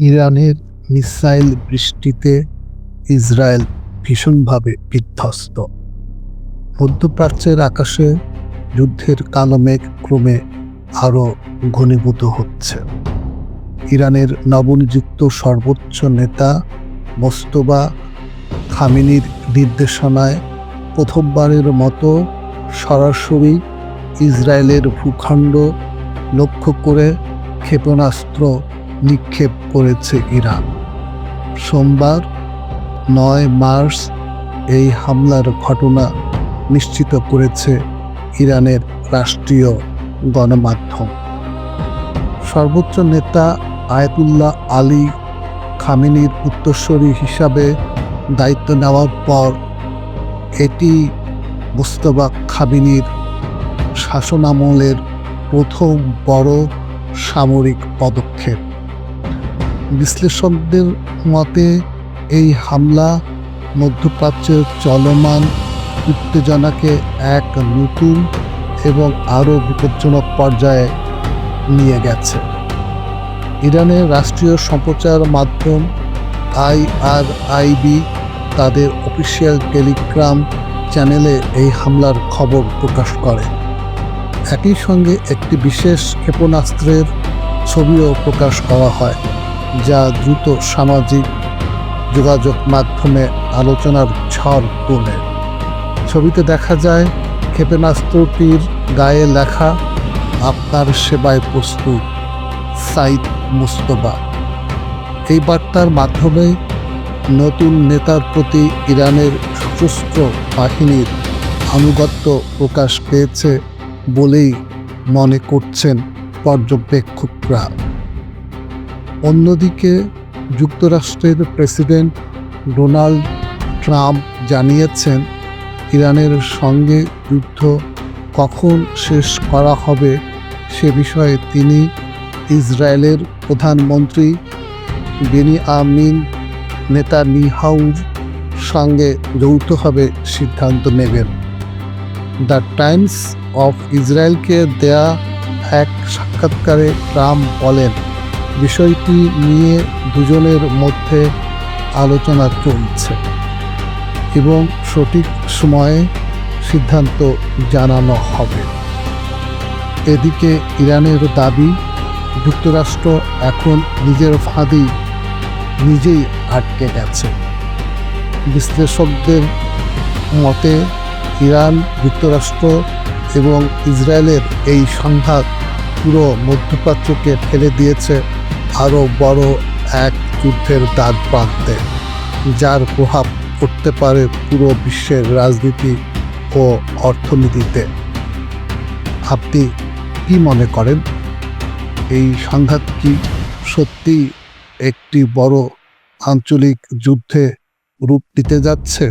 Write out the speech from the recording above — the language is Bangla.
ইরানের মিসাইল বৃষ্টিতে ইসরায়েল ভীষণভাবে বিধ্বস্ত। মধ্যপ্রাচ্যের আকাশে যুদ্ধের কালো মেঘ ক্রমে আরও ঘনীভূত হচ্ছে। ইরানের নবনিযুক্ত সর্বোচ্চ নেতা মোস্তফা খামেনির নির্দেশনায় প্রথমবারের মতো সরাসরি ইসরায়েলের ভূখণ্ড লক্ষ্য করে ক্ষেপণাস্ত্র নিক্ষেপ করেছে ইরান। সোমবার 9 মার্চ এই হামলার ঘটনা নিশ্চিত করেছে ইরানের রাষ্ট্রীয় গণমাধ্যম। সর্বোচ্চ নেতা আয়াতুল্লাহ আলী খামেনির উত্তরসূরি হিসাবে দায়িত্ব নেওয়ার পর এটি মোস্তফা খামেনির শাসনামলের প্রথম বড় সামরিক পদক্ষেপ। বিশ্লেষকদের মতে এই হামলা মধ্যপ্রাচ্যের চলমান উত্তেজনাকে এক নতুন এবং আরও বিপজ্জনক পর্যায়ে নিয়ে গেছে। ইরানের রাষ্ট্রীয় সম্প্রচার মাধ্যম IRIB তাদের অফিসিয়াল টেলিগ্রাম চ্যানেলে এই হামলার খবর প্রকাশ করে। একই সঙ্গে একটি বিশেষ ক্ষেপণাস্ত্রের ছবিও প্রকাশ করা হয়, যা দ্রুত সামাজিক যোগাযোগ মাধ্যমে আলোচনার ঝড় তোলে। ছবিতে দেখা যায় ক্ষেপণাস্ত্রটির গায়ে লেখা "আপনার সেবায় প্রস্তুত, সাইদ মুস্তফা"। এই বার্তার মাধ্যমে নতুন নেতার প্রতি ইরানের সশস্ত্র বাহিনীর আনুগত্য প্রকাশ পেয়েছে বলেই মনে করছেন পর্যবেক্ষকরা। অন্যদিকে যুক্তরাষ্ট্রের প্রেসিডেন্ট ডোনাল্ড ট্রাম্প জানিয়েছেন, ইরানের সঙ্গে যুদ্ধ কখন শেষ করা হবে সে বিষয়ে তিনি ইসরায়েলের প্রধানমন্ত্রী বেনিয়ামিন নেতানিয়াহুর সঙ্গে যৌথভাবে সিদ্ধান্ত নেবেন। দ্য টাইমস অফ ইসরায়েলকে দেয়া এক সাক্ষাৎকারে ট্রাম্প বলেন, বিষয়টি নিয়ে দুজনের মধ্যে আলোচনা চলছে এবং সঠিক সময়ে সিদ্ধান্ত জানানো হবে। এদিকে ইরানের দাবি, যুক্তরাষ্ট্র এখন নিজের ফাঁদি নিজেই আটকে গেছে। বিশ্লেষকদের মতে ইরান, যুক্তরাষ্ট্র এবং ইসরায়েলের এই সংঘাত পুরো মধ্যপ্রাচ্যকে ঠেলে দিয়েছে আরও বড় এক যুদ্ধের দ্বার প্রান্তে, যার প্রভাব পড়তে পারে পুরো বিশ্বের রাজনীতি ও অর্থনীতিতে। আপনি কি মনে করেন, এই সংঘাত কি সত্যি একটি বড় আঞ্চলিক যুদ্ধে রূপ নিতে যাচ্ছে?